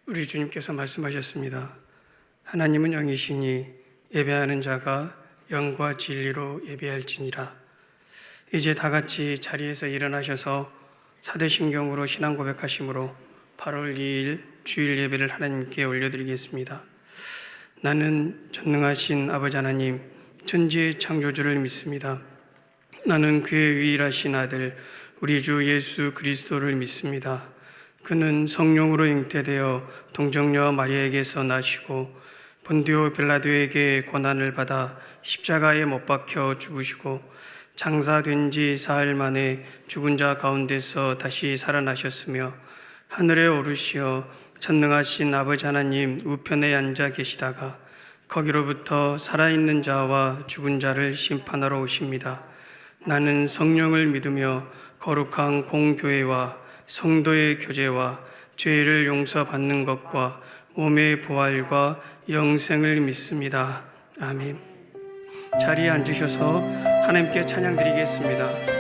우리 주님께서 말씀하셨습니다. 하나님은 영이시니 예배하는 자가 영과 진리로 예배할지니라. 이제 다 같이 자리에서 일어나셔서 사대심경으로 신앙 고백하심으로 8월 2일 주일 예배를 하나님께 올려드리겠습니다. 나는 전능하신 아버지 하나님, 천지의 창조주를 믿습니다. 나는 그의 유일하신 아들 우리 주 예수 그리스도를 믿습니다. 그는 성령으로 잉태되어 동정녀 마리아에게서 나시고 본디오 빌라도에게 고난을 받아 십자가에 못 박혀 죽으시고 장사된 지 사흘 만에 죽은 자 가운데서 다시 살아나셨으며 하늘에 오르시어 전능하신 아버지 하나님 우편에 앉아 계시다가 거기로부터 살아있는 자와 죽은 자를 심판하러 오십니다. 나는 성령을 믿으며 거룩한 공교회와 성도의 교제와 죄를 용서받는 것과 몸의 부활과 영생을 믿습니다. 아멘. 자리에 앉으셔서 하나님께 찬양 드리겠습니다.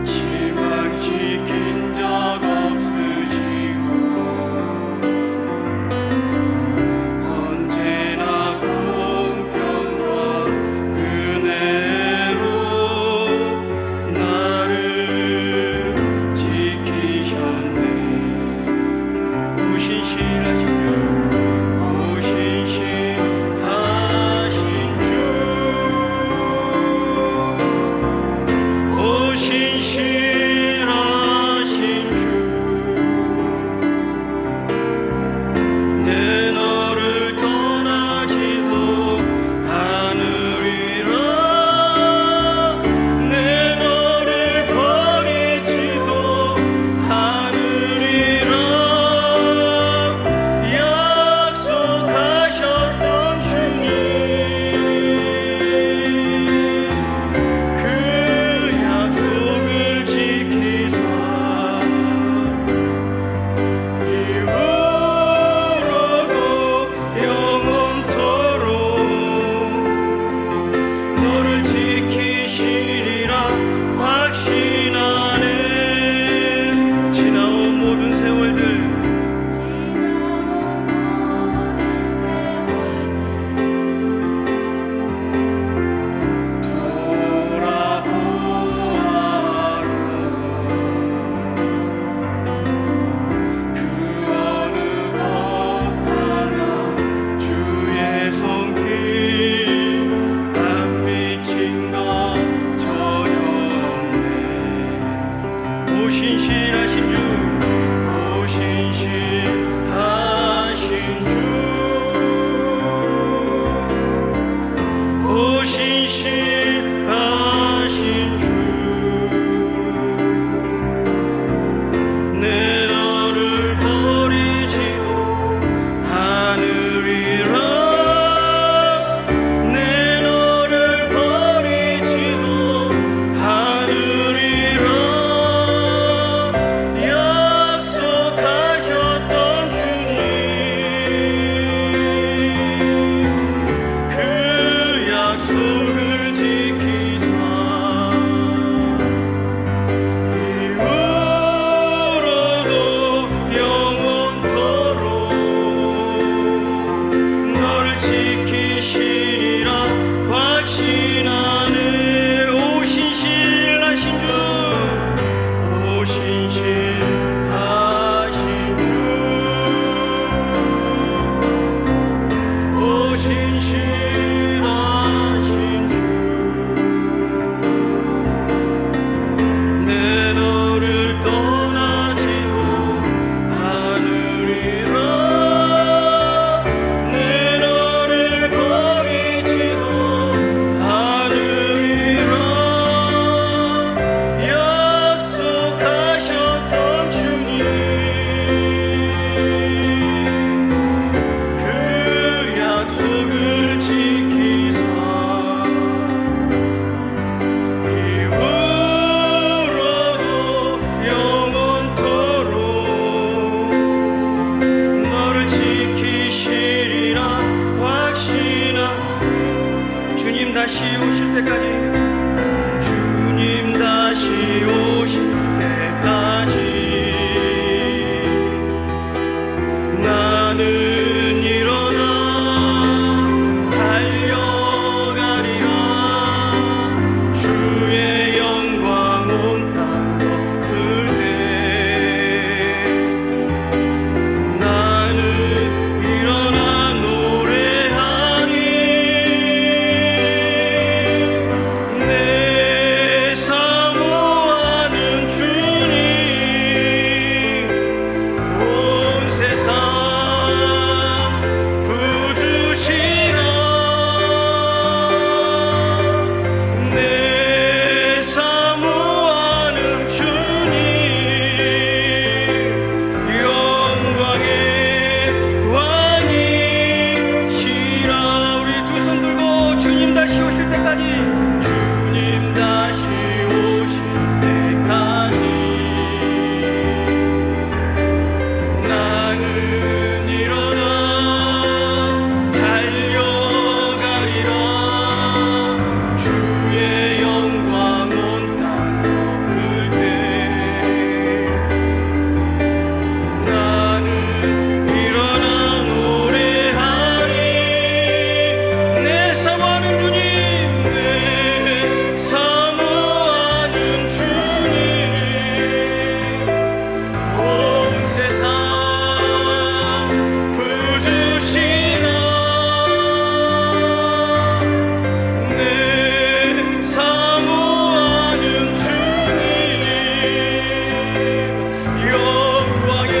실망시킨 적 신실하신 주, 오 신실하신 주, 오 신실하신 주, 내 너를 버리지도 않으리라, 내 너를 버리지도 않으리라 약속하셨던 주님, 그 약속을 지키사 이후로도 영원토록 너를 지키시리라 확신하네. 오 신실하신 주, 오 신실하신 주, 오 신실하신 주, 내 너를 떠나지도 않으리라, 내 너를 버리지도 않으리라 약속하셨던 주님, 그 약속을 지키사 이후로도 영원토록 너를 지키시리라 확신하. 주님 다시 오실 때까지, 주님 다시 오실 때까지 나는 일어나 달려가리라, 주의 영광 온 땅 덮을 때 나는 일어나 노래하리, 내 사모하는 주님, 온 세상 부주시라, 내 사모하는 주님, 영광의 왕이시라. 우리 두 손 들고 주님 다시 오실 때까지, 주님 다시 오실 때까지 나는 일어나 달려가리라, 주의 영광 온 땅 덮을 때 나는 일어나 노래하리, 내 사모하는 주님, 내 사모하는 주님, 온 세상 부주시라, 내 사모하는 주님, 영광의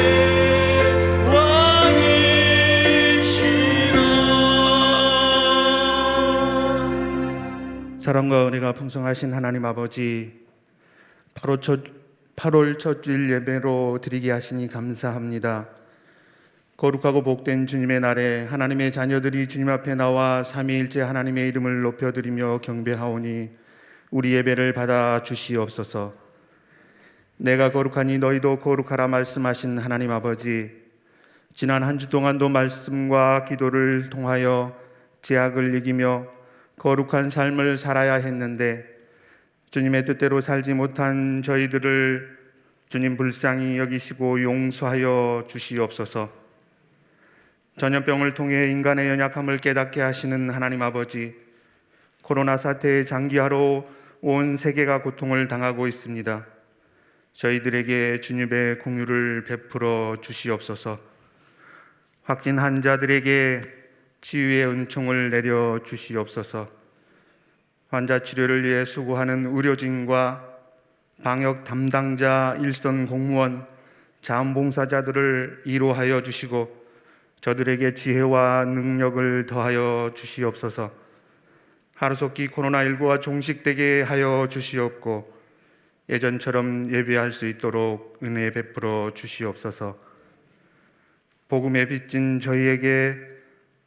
왕이시라. 사랑과 은혜가 풍성하신 하나님 아버지, 8월 첫 주일 예배로 드리게 하시니 감사합니다. 거룩하고 복된 주님의 날에 하나님의 자녀들이 주님 앞에 나와 삼위일체 하나님의 이름을 높여드리며 경배하오니 우리 예배를 받아 주시옵소서. 내가 거룩하니 너희도 거룩하라 말씀하신 하나님 아버지, 지난 한 주 동안도 말씀과 기도를 통하여 죄악을 이기며 거룩한 삶을 살아야 했는데 주님의 뜻대로 살지 못한 저희들을 주님 불쌍히 여기시고 용서하여 주시옵소서. 전염병을 통해 인간의 연약함을 깨닫게 하시는 하나님 아버지, 코로나 사태의 장기화로 온 세계가 고통을 당하고 있습니다. 저희들에게 주님의 공유를 베풀어 주시옵소서. 확진 환자들에게 치유의 은총을 내려 주시옵소서. 환자 치료를 위해 수고하는 의료진과 방역 담당자, 일선 공무원, 자원봉사자들을 위로하여 주시고 저들에게 지혜와 능력을 더하여 주시옵소서. 하루속히 코로나19와 종식되게 하여 주시옵고 예전처럼 예배할 수 있도록 은혜 베풀어 주시옵소서. 복음에 빚진 저희에게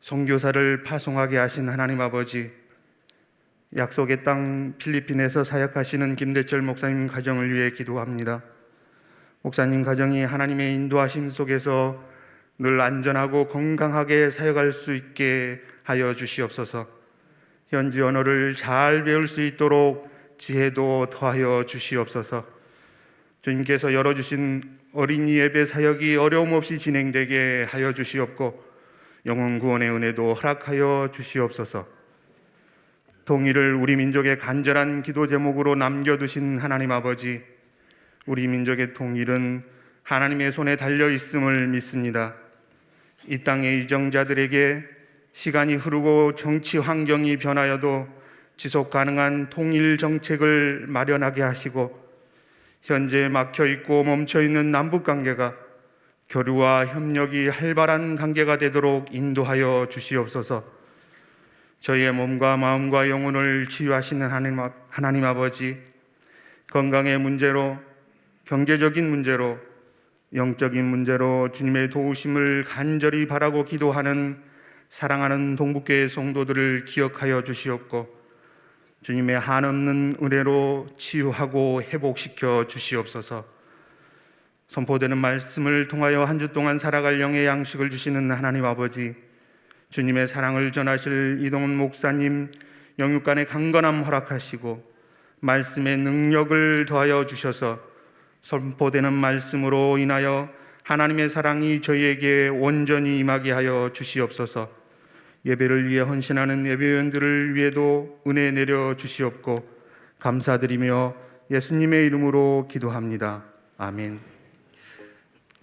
선교사를 파송하게 하신 하나님 아버지, 약속의 땅 필리핀에서 사역하시는 김대철 목사님 가정을 위해 기도합니다. 목사님 가정이 하나님의 인도하심 속에서 늘 안전하고 건강하게 사역할 수 있게 하여 주시옵소서. 현지 언어를 잘 배울 수 있도록 지혜도 더하여 주시옵소서. 주님께서 열어주신 어린이 예배 사역이 어려움 없이 진행되게 하여 주시옵고 영혼 구원의 은혜도 허락하여 주시옵소서. 통일을 우리 민족의 간절한 기도 제목으로 남겨두신 하나님 아버지, 우리 민족의 통일은 하나님의 손에 달려 있음을 믿습니다. 이 땅의 이정자들에게 시간이 흐르고 정치 환경이 변하여도 지속 가능한 통일 정책을 마련하게 하시고 현재 막혀있고 멈춰있는 남북관계가 교류와 협력이 활발한 관계가 되도록 인도하여 주시옵소서. 저희의 몸과 마음과 영혼을 치유하시는 하나님 아버지, 건강의 문제로, 경제적인 문제로, 영적인 문제로 주님의 도우심을 간절히 바라고 기도하는 사랑하는 동북교회 성도들을 기억하여 주시옵고 주님의 한없는 은혜로 치유하고 회복시켜 주시옵소서. 선포되는 말씀을 통하여 한 주 동안 살아갈 영의 양식을 주시는 하나님 아버지, 주님의 사랑을 전하실 이동훈 목사님 영육간의 강건함 허락하시고 말씀의 능력을 더하여 주셔서 선포되는 말씀으로 인하여 하나님의 사랑이 저희에게 온전히 임하게 하여 주시옵소서. 예배를 위해 헌신하는 예배위원들을 위해도 은혜 내려 주시옵고 감사드리며 예수님의 이름으로 기도합니다. 아멘.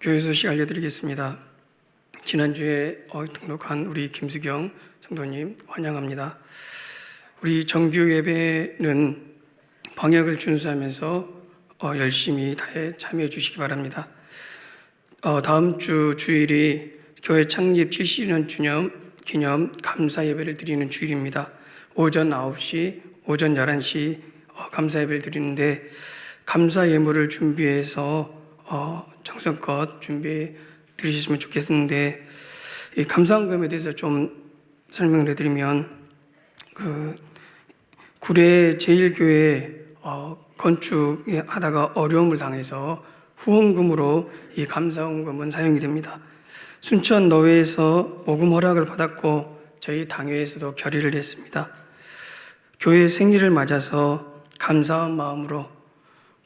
교회 소식 알려드리겠습니다. 지난주에 등록한 우리 김수경 성도님 환영합니다. 우리 정규 예배는 방역을 준수하면서 열심히 다해 참여해 주시기 바랍니다. 다음 주 주일이 교회 창립 70주년 기념 감사 예배를 드리는 주일입니다. 오전 9시, 오전 11시 감사 예배를 드리는데 감사 예물을 준비해서 정성껏 준비해 드리셨으면 좋겠는데 이 감사헌금에 대해서 좀 설명을 해드리면 구례 제1교회 건축하다가 어려움을 당해서 후원금으로 이 감사헌금은 사용이 됩니다. 순천 너회에서 모금 허락을 받았고 저희 당회에서도 결의를 했습니다. 교회 생일을 맞아서 감사한 마음으로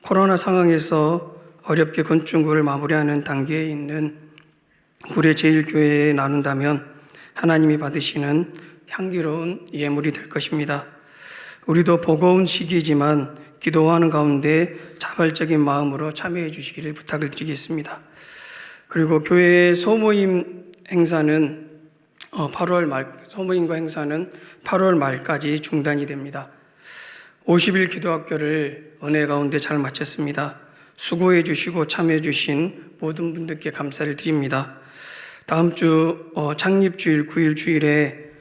코로나 상황에서 어렵게 건축을 마무리하는 단계에 있는 구례 제1교회에 나눈다면 하나님이 받으시는 향기로운 예물이 될 것입니다. 우리도 버거운 시기이지만 기도하는 가운데 자발적인 마음으로 참여해 주시기를 부탁을 드리겠습니다. 그리고 교회 소모임 행사는 소모임과 행사는 8월 말까지 중단이 됩니다. 50일 기도학교를 은혜 가운데 잘 마쳤습니다. 수고해 주시고 참여해 주신 모든 분들께 감사를 드립니다. 다음 주 창립주일 9일 주일에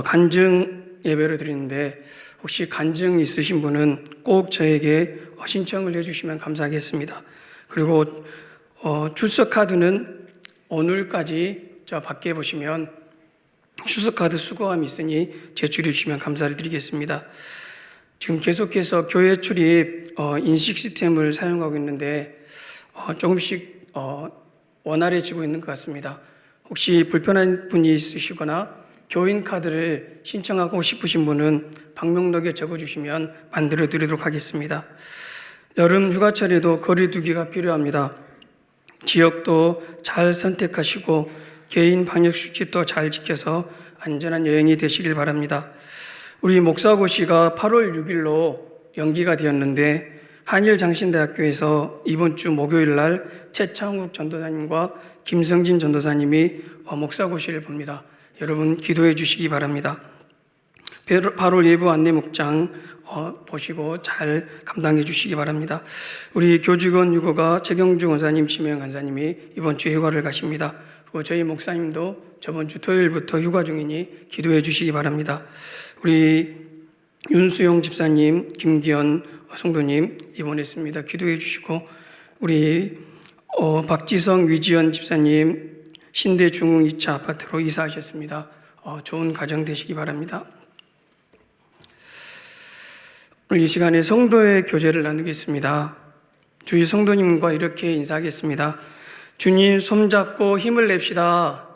간증 예배를 드리는데 혹시 간증 있으신 분은 꼭 저에게 신청을 해주시면 감사하겠습니다. 그리고 출석 카드는 오늘까지 저 밖에 보시면 출석 카드 수거함이 있으니 제출해 주시면 감사를 드리겠습니다. 지금 계속해서 교회 출입 인식 시스템을 사용하고 있는데 조금씩 원활해지고 있는 것 같습니다. 혹시 불편한 분이 있으시거나 교인 카드를 신청하고 싶으신 분은 방명록에 적어주시면 만들어 드리도록 하겠습니다. 여름 휴가철에도 거리두기가 필요합니다. 지역도 잘 선택하시고 개인 방역 수칙도 잘 지켜서 안전한 여행이 되시길 바랍니다. 우리 목사고시가 8월 6일로 연기가 되었는데 한일장신대학교에서 이번 주 목요일 날 최창욱 전도사님과 김성진 전도사님이 목사고시를 봅니다. 여러분 기도해 주시기 바랍니다. 8월 예부 안내 목장 보시고 잘 감당해 주시기 바랍니다. 우리 교직원 유고가 최경주 원사님, 심혜영 간사님이 이번 주 휴가를 가십니다. 그리고 저희 목사님도 저번 주 토요일부터 휴가 중이니 기도해 주시기 바랍니다. 우리 윤수용 집사님, 김기현 성도님 입원했습니다. 기도해 주시고, 우리 박지성, 위지연 집사님 신대 중흥 2차 아파트로 이사하셨습니다. 좋은 가정 되시기 바랍니다. 오늘 이 시간에 성도의 교제를 나누겠습니다. 주위 성도님과 이렇게 인사하겠습니다. 주님 손잡고 힘을 냅시다.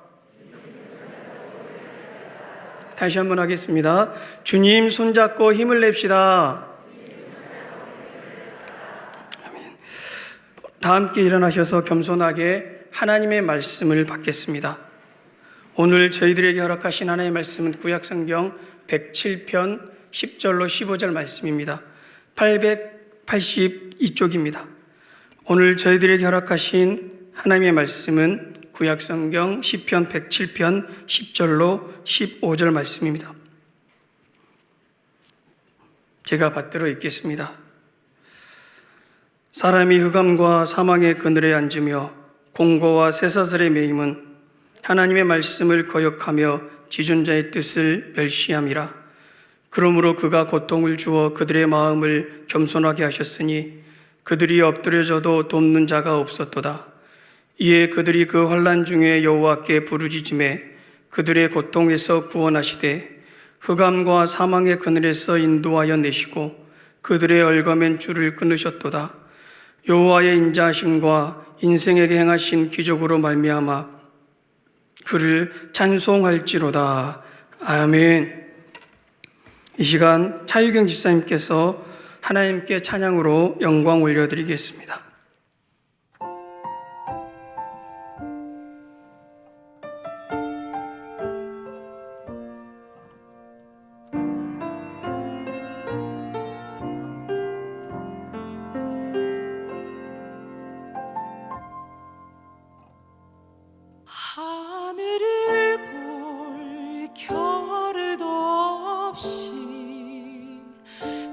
다시 한번 하겠습니다. 주님 손잡고 힘을 냅시다. 아멘. 다 함께 일어나셔서 겸손하게 하나님의 말씀을 받겠습니다. 오늘 저희들에게 허락하신 하나님의 말씀은 구약성경 107편 10절로 15절 말씀입니다. 882쪽입니다. 오늘 저희들에게 허락하신 하나님의 말씀은 구약성경 10편 107편 10절로 15절 말씀입니다. 제가 받들어 읽겠습니다. 사람이 흑암과 사망의 그늘에 앉으며 공고와 쇠사슬에 매임은 하나님의 말씀을 거역하며 지존자의 뜻을 멸시함이라. 그러므로 그가 고통을 주어 그들의 마음을 겸손하게 하셨으니 그들이 엎드려져도 돕는 자가 없었도다. 이에 그들이 그 환난 중에 여호와께 부르짖음에 그들의 고통에서 구원하시되 흑암과 사망의 그늘에서 인도하여 내시고 그들의 얼거맨 줄을 끊으셨도다. 여호와의 인자하심과 인생에게 행하신 기적으로 말미암아 그를 찬송할지로다. 아멘. 이 시간 차유경 집사님께서 하나님께 찬양으로 영광 올려드리겠습니다. 하늘을 볼 겨를도 없이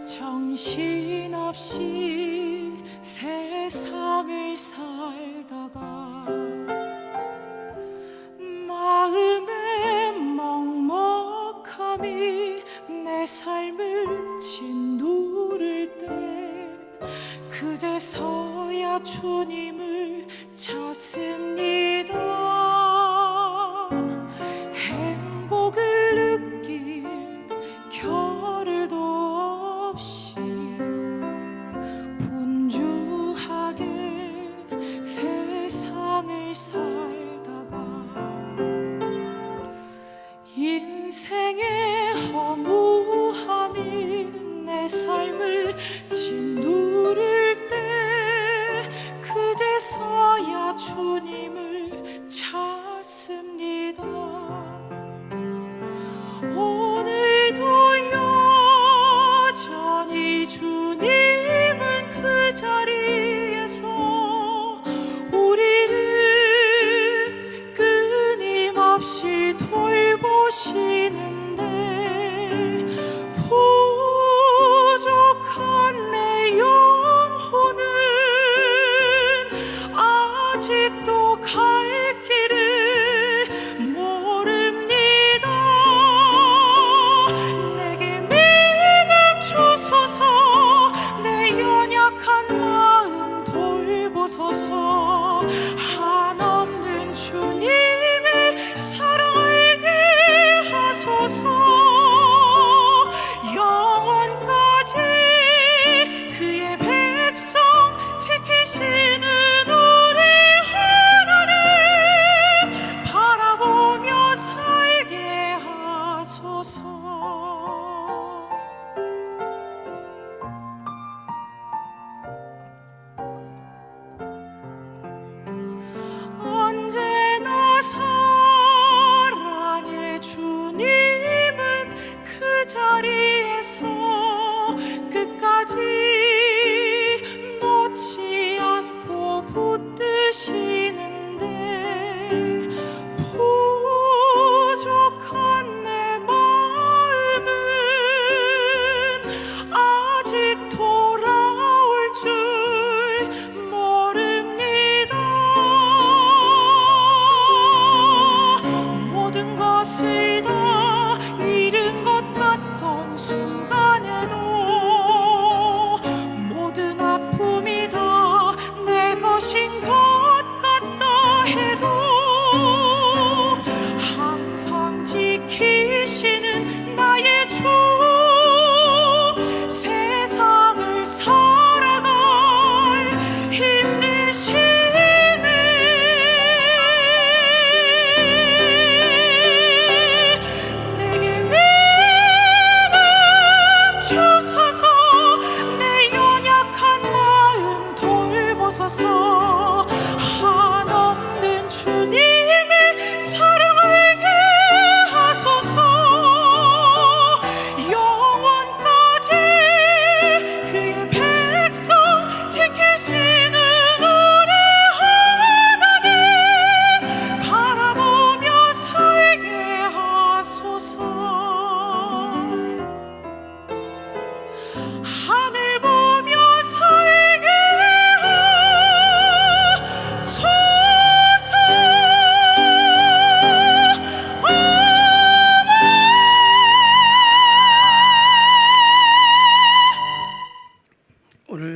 정신없이 세상을 살다가 마음의 먹먹함이 내 삶을 짓누를 때 그제서야 주님을 찾습니다. 행복을 느낄 겨를도 없이 분주하게 세상을 살다가 인생의 허무함이 내 삶을 짓누를 때 그제서야 주님을 찾습니다. 오늘도 여전히 주님은 그 자리에서 우리를 끊임없이 돌보시는데 부족한 내 영혼은 아직도 갈 길을 모릅니다. 내게 믿음 주소서. 내 연약한 마음 돌보소서. 한없는 주님의 사랑 알게 하소서. 영원까지 그의 백성 지키시는 우리 하나님 바라보며 살게 하소서.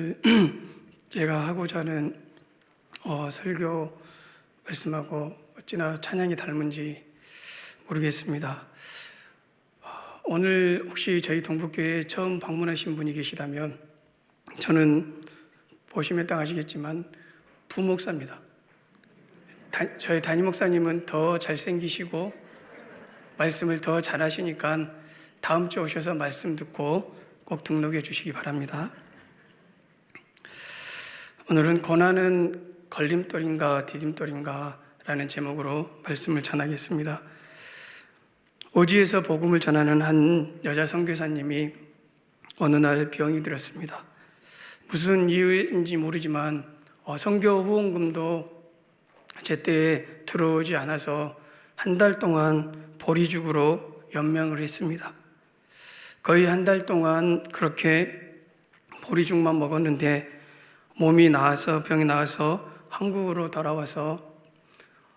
오늘 제가 하고자 하는 설교 말씀하고 어찌나 찬양이 닮은지 모르겠습니다. 오늘 혹시 저희 동북교회에 처음 방문하신 분이 계시다면 저는 보시면 딱 아시겠지만 부목사입니다. 저희 담임 목사님은 더 잘생기시고 말씀을 더 잘하시니까 다음 주에 오셔서 말씀 듣고 꼭 등록해 주시기 바랍니다. 오늘은 고난은 걸림돌인가 디딤돌인가 라는 제목으로 말씀을 전하겠습니다. 오지에서 복음을 전하는 한 여자 선교사님이 어느 날 병이 들었습니다. 무슨 이유인지 모르지만 선교 후원금도 제때에 들어오지 않아서 한 달 동안 보리죽으로 연명을 했습니다. 거의 한 달 동안 그렇게 보리죽만 먹었는데 병이 나아서 한국으로 돌아와서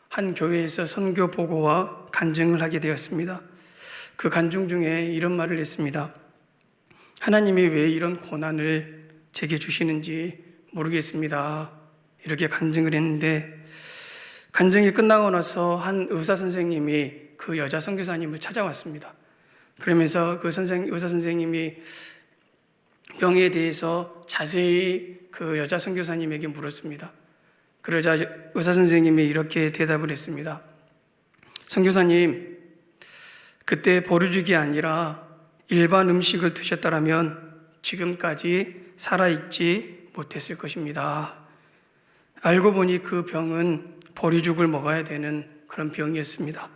한 교회에서 선교 보고와 간증을 하게 되었습니다. 그 간증 중에 이런 말을 했습니다. 하나님이 왜 이런 고난을 제게 주시는지 모르겠습니다. 이렇게 간증을 했는데 간증이 끝나고 나서 한 의사 선생님이 그 여자 선교사님을 찾아왔습니다. 그러면서 그 의사 선생님이 병에 대해서 자세히 그 여자 선교사님에게 물었습니다. 그러자 의사 선생님이 이렇게 대답을 했습니다. 선교사님, 그때 보리죽이 아니라 일반 음식을 드셨더라면 지금까지 살아있지 못했을 것입니다. 알고 보니 그 병은 보리죽을 먹어야 되는 그런 병이었습니다.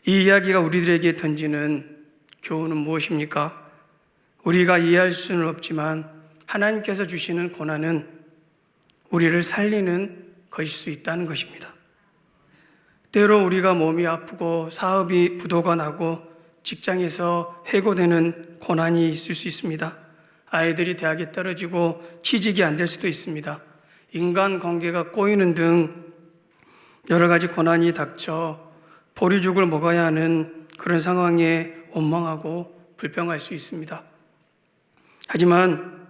이 이야기가 우리들에게 던지는 교훈은 무엇입니까? 우리가 이해할 수는 없지만 하나님께서 주시는 고난은 우리를 살리는 것일 수 있다는 것입니다. 때로 우리가 몸이 아프고 사업이 부도가 나고 직장에서 해고되는 고난이 있을 수 있습니다. 아이들이 대학에 떨어지고 취직이 안 될 수도 있습니다. 인간관계가 꼬이는 등 여러 가지 고난이 닥쳐 보리죽을 먹어야 하는 그런 상황에 원망하고 불평할 수 있습니다. 하지만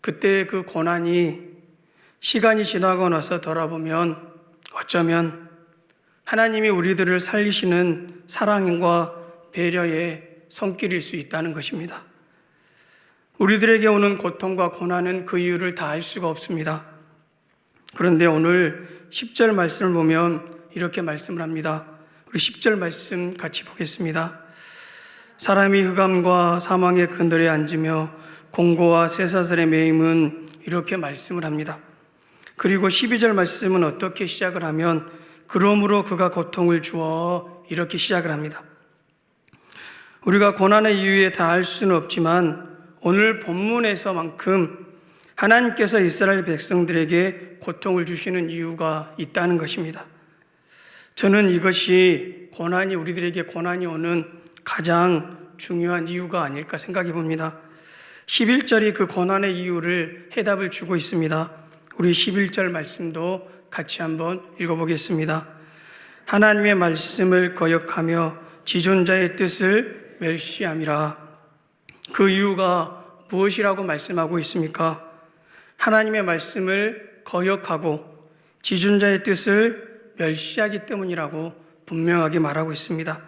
그때 그 고난이 시간이 지나고 나서 돌아보면 어쩌면 하나님이 우리들을 살리시는 사랑과 배려의 손길일 수 있다는 것입니다. 우리들에게 오는 고통과 고난은 그 이유를 다 알 수가 없습니다. 그런데 오늘 10절 말씀을 보면 이렇게 말씀을 합니다. 우리 10절 말씀 같이 보겠습니다. 사람이 흑암과 사망의 그늘에 앉으며 공고와 쇠사슬에 매임은 이렇게 말씀을 합니다. 그리고 12절 말씀은 어떻게 시작을 하면 그러므로 그가 고통을 주어 이렇게 시작을 합니다. 우리가 고난의 이유에 다 알 수는 없지만 오늘 본문에서만큼 하나님께서 이스라엘 백성들에게 고통을 주시는 이유가 있다는 것입니다. 저는 이것이 우리들에게 고난이 오는 가장 중요한 이유가 아닐까 생각해 봅니다. 11절이 그 고난의 이유를 해답을 주고 있습니다. 우리 11절 말씀도 같이 한번 읽어보겠습니다. 하나님의 말씀을 거역하며 지존자의 뜻을 멸시함이라. 그 이유가 무엇이라고 말씀하고 있습니까? 하나님의 말씀을 거역하고 지존자의 뜻을 멸시하기 때문이라고 분명하게 말하고 있습니다.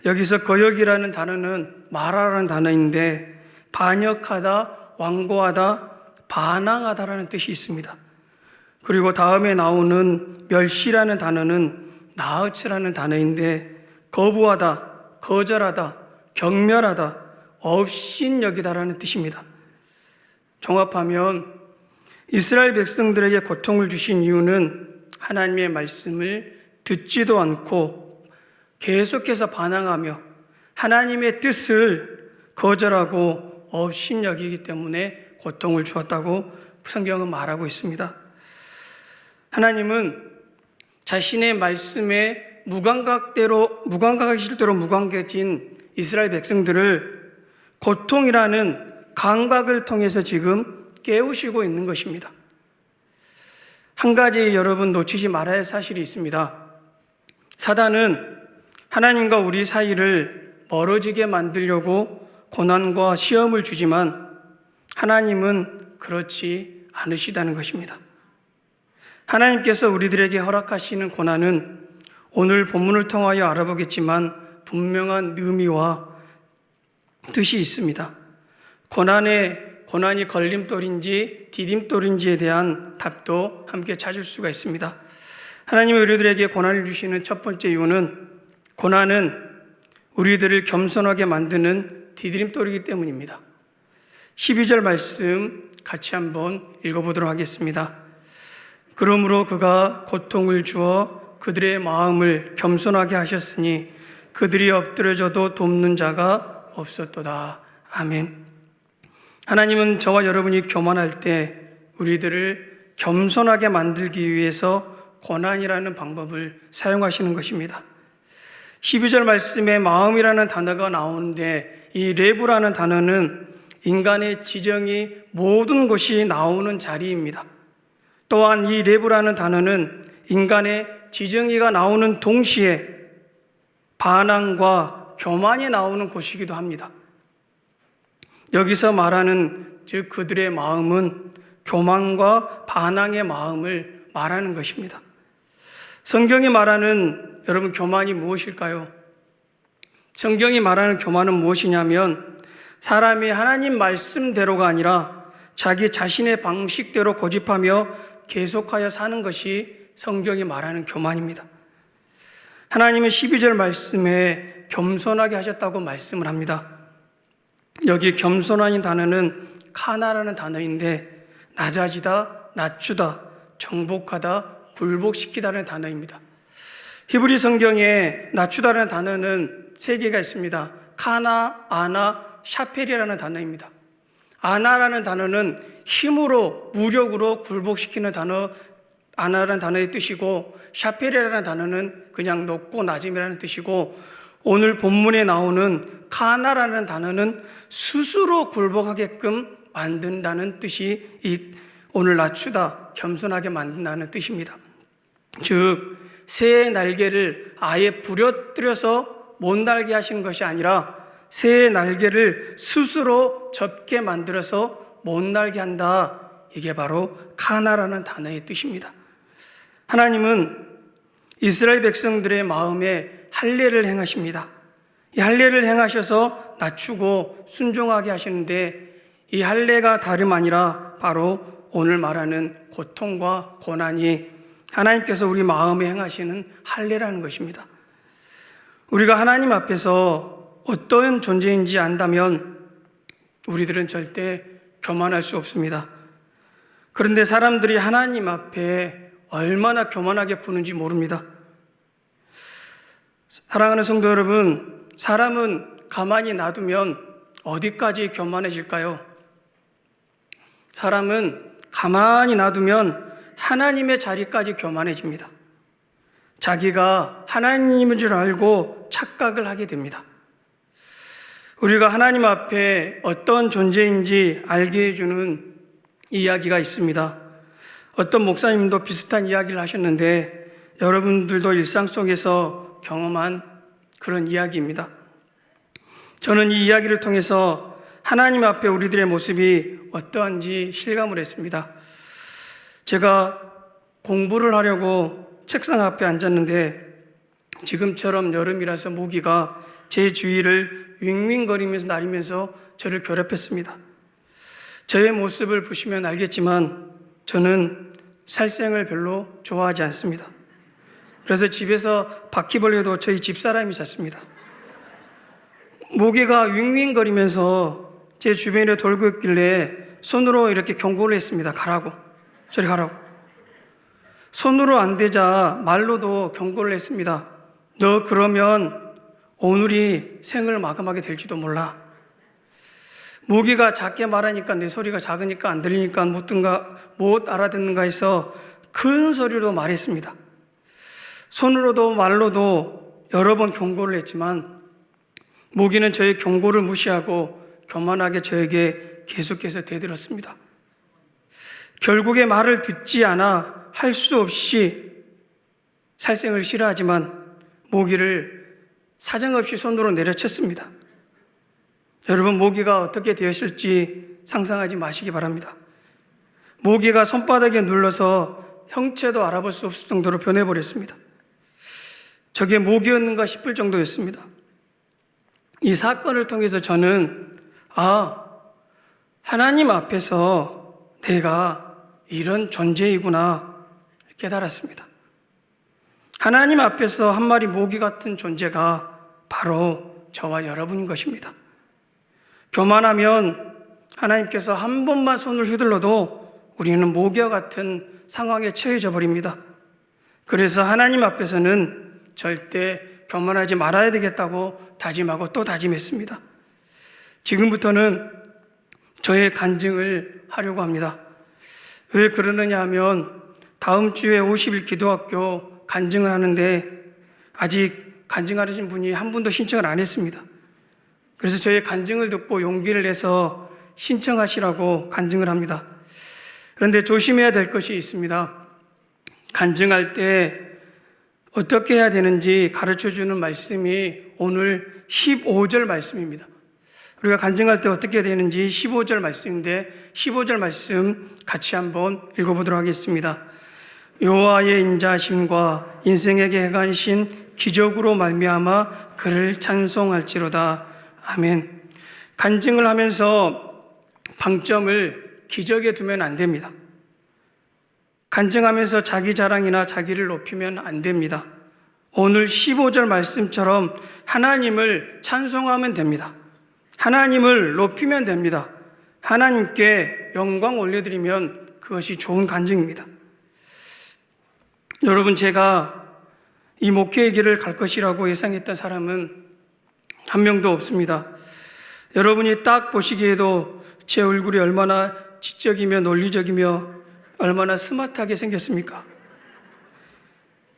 여기서 거역이라는 단어는 말하라는 단어인데 반역하다, 완고하다, 반항하다라는 뜻이 있습니다. 그리고 다음에 나오는 멸시라는 단어는 나으츠라는 단어인데 거부하다, 거절하다, 경멸하다, 업신여기다라는 뜻입니다. 종합하면 이스라엘 백성들에게 고통을 주신 이유는 하나님의 말씀을 듣지도 않고 계속해서 반항하며 하나님의 뜻을 거절하고 업신여기기 때문에 고통을 주었다고 성경은 말하고 있습니다. 하나님은 자신의 말씀에 무감각하실 대로 무감각해진 이스라엘 백성들을 고통이라는 감각을 통해서 지금 깨우시고 있는 것입니다. 한 가지 여러분 놓치지 말아야 할 사실이 있습니다. 사단은 하나님과 우리 사이를 멀어지게 만들려고 고난과 시험을 주지만 하나님은 그렇지 않으시다는 것입니다. 하나님께서 우리들에게 허락하시는 고난은 오늘 본문을 통하여 알아보겠지만 분명한 의미와 뜻이 있습니다. 고난이 걸림돌인지 디딤돌인지에 대한 답도 함께 찾을 수가 있습니다. 하나님이 우리들에게 고난을 주시는 첫 번째 이유는 고난은 우리들을 겸손하게 만드는 디딤돌이기 때문입니다. 12절 말씀 같이 한번 읽어보도록 하겠습니다. 그러므로 그가 고통을 주어 그들의 마음을 겸손하게 하셨으니 그들이 엎드려져도 돕는 자가 없었도다. 아멘. 하나님은 저와 여러분이 교만할 때 우리들을 겸손하게 만들기 위해서 고난이라는 방법을 사용하시는 것입니다. 12절 말씀에 마음이라는 단어가 나오는데 이 레부라는 단어는 인간의 지정이 모든 것이 나오는 자리입니다. 또한 이 레부라는 단어는 인간의 지정이가 나오는 동시에 반항과 교만이 나오는 곳이기도 합니다. 여기서 말하는 즉 그들의 마음은 교만과 반항의 마음을 말하는 것입니다. 성경이 말하는 여러분 교만이 무엇일까요? 성경이 말하는 교만은 무엇이냐면 사람이 하나님 말씀대로가 아니라 자기 자신의 방식대로 고집하며 계속하여 사는 것이 성경이 말하는 교만입니다. 하나님은 12절 말씀에 겸손하게 하셨다고 말씀을 합니다. 여기 겸손한 단어는 카나라는 단어인데 낮아지다, 낮추다, 정복하다, 굴복시키다는 단어입니다. 히브리 성경에 낮추다라는 단어는 3개가 있습니다. 카나, 아나, 샤펠이라는 단어입니다. 아나라는 단어는 힘으로, 무력으로 굴복시키는 단어, 아나라는 단어의 뜻이고 샤펠이라는 단어는 그냥 높고 낮음이라는 뜻이고 오늘 본문에 나오는 카나라는 단어는 스스로 굴복하게끔 만든다는 뜻이 오늘 낮추다, 겸손하게 만든다는 뜻입니다. 즉 새의 날개를 아예 부려뜨려서 못 날게 하시는 것이 아니라 새의 날개를 스스로 접게 만들어서 못 날게 한다. 이게 바로 카나라는 단어의 뜻입니다. 하나님은 이스라엘 백성들의 마음에 할례를 행하십니다. 이 할례를 행하셔서 낮추고 순종하게 하시는데 이 할례가 다름 아니라 바로 오늘 말하는 고통과 고난이 하나님께서 우리 마음에 행하시는 할례라는 것입니다. 우리가 하나님 앞에서 어떤 존재인지 안다면 우리들은 절대 교만할 수 없습니다. 그런데 사람들이 하나님 앞에 얼마나 교만하게 구는지 모릅니다. 사랑하는 성도 여러분, 사람은 가만히 놔두면 어디까지 교만해질까요? 사람은 가만히 놔두면 하나님의 자리까지 교만해집니다. 자기가 하나님인 줄 알고 착각을 하게 됩니다. 우리가 하나님 앞에 어떤 존재인지 알게 해주는 이야기가 있습니다. 어떤 목사님도 비슷한 이야기를 하셨는데 여러분들도 일상 속에서 경험한 그런 이야기입니다. 저는 이 이야기를 통해서 하나님 앞에 우리들의 모습이 어떠한지 실감을 했습니다. 제가 공부를 하려고 책상 앞에 앉았는데 지금처럼 여름이라서 모기가 제 주위를 윙윙거리면서 날리면서 저를 괴롭혔습니다. 저의 모습을 보시면 알겠지만 저는 살생을 별로 좋아하지 않습니다. 그래서 집에서 바퀴벌레도 저희 집사람이 잤습니다. 모기가 윙윙거리면서 제 주변에 돌고 있길래 손으로 이렇게 경고를 했습니다. 가라고. 저리 가라고. 손으로 안 되자 말로도 경고를 했습니다. 너 그러면 오늘이 생을 마감하게 될지도 몰라. 모기가 작게 말하니까 내 소리가 작으니까 안 들리니까 못 알아듣는가 해서 큰 소리로 말했습니다. 손으로도 말로도 여러 번 경고를 했지만 모기는 저의 경고를 무시하고 교만하게 저에게 계속해서 대들었습니다. 결국에 말을 듣지 않아 할 수 없이 살생을 싫어하지만 모기를 사정없이 손으로 내려쳤습니다. 여러분, 모기가 어떻게 되었을지 상상하지 마시기 바랍니다. 모기가 손바닥에 눌러서 형체도 알아볼 수 없을 정도로 변해버렸습니다. 저게 모기였는가 싶을 정도였습니다. 이 사건을 통해서 저는 하나님 앞에서 내가 이런 존재이구나 깨달았습니다. 하나님 앞에서 한 마리 모기 같은 존재가 바로 저와 여러분인 것입니다. 교만하면 하나님께서 한 번만 손을 휘둘러도 우리는 모기와 같은 상황에 처해져 버립니다. 그래서 하나님 앞에서는 절대 교만하지 말아야 되겠다고 다짐하고 또 다짐했습니다. 지금부터는 저의 간증을 하려고 합니다. 왜 그러느냐 하면 다음 주에 50일 기도학교 간증을 하는데 아직 간증하신 분이 한 분도 신청을 안 했습니다. 그래서 저의 간증을 듣고 용기를 내서 신청하시라고 간증을 합니다. 그런데 조심해야 될 것이 있습니다. 간증할 때 어떻게 해야 되는지 가르쳐주는 말씀이 오늘 15절 말씀입니다. 우리가 간증할 때 어떻게 해야 되는지 15절 말씀인데 15절 말씀 같이 한번 읽어보도록 하겠습니다. 여호와의 인자심과 인생에게 행하신 기적으로 말미암아 그를 찬송할지로다. 아멘. 간증을 하면서 방점을 기적에 두면 안 됩니다. 간증하면서 자기 자랑이나 자기를 높이면 안 됩니다. 오늘 15절 말씀처럼 하나님을 찬송하면 됩니다. 하나님을 높이면 됩니다. 하나님께 영광 올려드리면 그것이 좋은 간증입니다. 여러분, 제가 이 목회의 길을 갈 것이라고 예상했던 사람은 한 명도 없습니다. 여러분이 딱 보시기에도 제 얼굴이 얼마나 지적이며 논리적이며 얼마나 스마트하게 생겼습니까?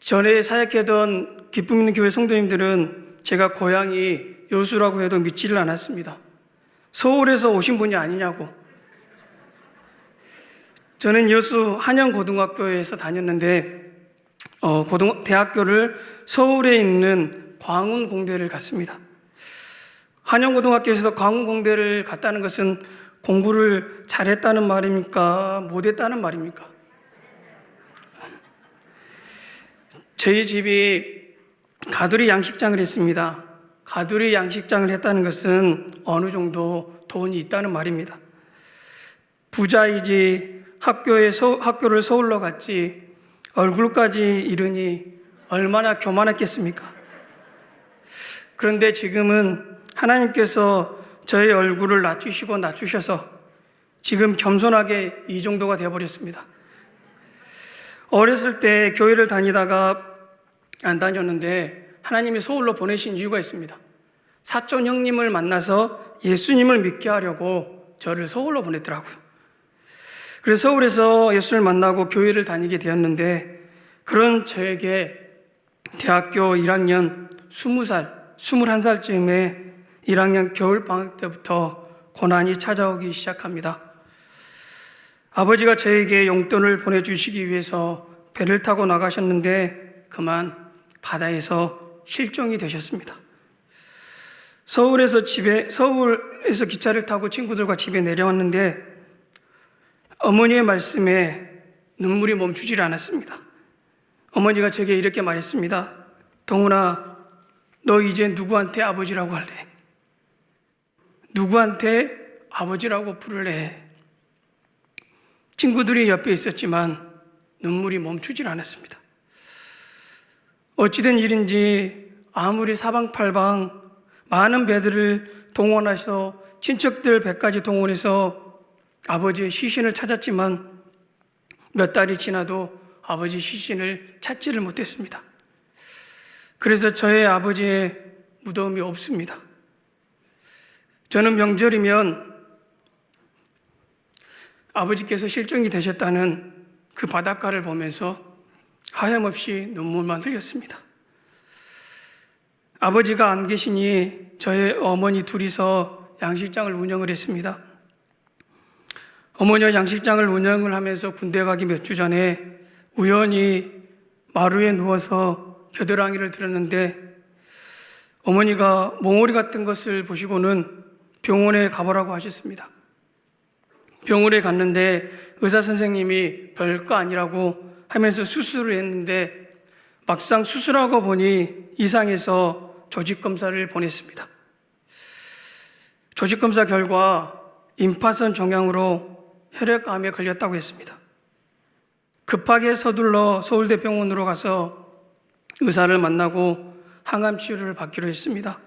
전에 사역했던 기쁨 있는 교회 성도님들은 제가 고향이 여수라고 해도 믿지를 않았습니다. 서울에서 오신 분이 아니냐고. 저는 여수 한양고등학교에서 다녔는데 대학교를 서울에 있는 광운공대를 갔습니다. 한양고등학교에서 광운공대를 갔다는 것은 공부를 잘했다는 말입니까? 못했다는 말입니까? 저희 집이 가두리 양식장을 했습니다. 가두리 양식장을 했다는 것은 어느 정도 돈이 있다는 말입니다. 부자이지 학교를 서울로 갔지 얼굴까지 이르니 얼마나 교만했겠습니까? 그런데 지금은 하나님께서 저의 얼굴을 낮추셔서 지금 겸손하게 이 정도가 되어버렸습니다. 어렸을 때 교회를 다니다가 안 다녔는데 하나님이 서울로 보내신 이유가 있습니다. 사촌 형님을 만나서 예수님을 믿게 하려고 저를 서울로 보냈더라고요. 그래서 서울에서 예수를 만나고 교회를 다니게 되었는데 그런 저에게 대학교 1학년 21살쯤에 1학년 겨울방학 때부터 고난이 찾아오기 시작합니다. 아버지가 저에게 용돈을 보내주시기 위해서 배를 타고 나가셨는데 그만 바다에서 실종이 되셨습니다. 서울에서 기차를 타고 친구들과 집에 내려왔는데 어머니의 말씀에 눈물이 멈추질 않았습니다. 어머니가 제게 이렇게 말했습니다. 동훈아, 너 이제 누구한테 아버지라고 할래? 누구한테 아버지라고 부를래? 친구들이 옆에 있었지만 눈물이 멈추질 않았습니다. 어찌된 일인지 아무리 사방팔방 많은 배들을 동원해서 친척들 배까지 동원해서 아버지의 시신을 찾았지만 몇 달이 지나도 아버지 시신을 찾지를 못했습니다. 그래서 저의 아버지의 무덤이 없습니다. 저는 명절이면 아버지께서 실종이 되셨다는 그 바닷가를 보면서 하염없이 눈물만 흘렸습니다. 아버지가 안 계시니 저의 어머니 둘이서 양식장을 운영을 했습니다. 어머니가 양식장을 운영을 하면서 군대 가기 몇 주 전에 우연히 마루에 누워서 겨드랑이를 들었는데 어머니가 몽오리 같은 것을 보시고는 병원에 가보라고 하셨습니다. 병원에 갔는데 의사 선생님이 별거 아니라고 하면서 수술을 했는데 막상 수술하고 보니 이상해서 조직검사를 보냈습니다. 조직검사 결과 임파선 종양으로 혈액암에 걸렸다고 했습니다. 급하게 서둘러 서울대병원으로 가서 의사를 만나고 항암 치료를 받기로 했습니다.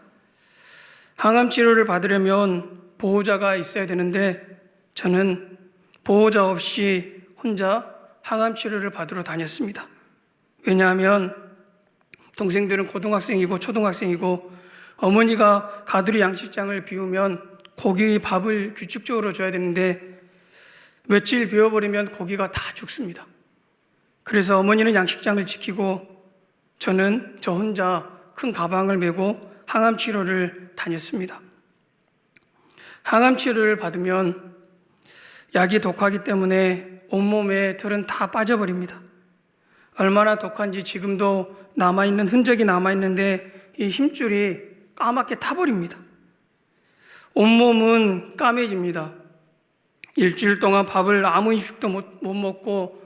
항암 치료를 받으려면 보호자가 있어야 되는데 저는 보호자 없이 혼자 항암 치료를 받으러 다녔습니다. 왜냐하면 동생들은 고등학생이고 초등학생이고 어머니가 가두리 양식장을 비우면 고기 밥을 규칙적으로 줘야 되는데 며칠 비워버리면 고기가 다 죽습니다. 그래서 어머니는 양식장을 지키고 저는 저 혼자 큰 가방을 메고 항암 치료를 다녔습니다. 항암 치료를 받으면 약이 독하기 때문에 온몸에 털은 다 빠져버립니다. 얼마나 독한지 지금도 남아있는 흔적이 남아있는데 이 힘줄이 까맣게 타버립니다. 온몸은 까매집니다. 일주일 동안 밥을 아무 음식도 못 먹고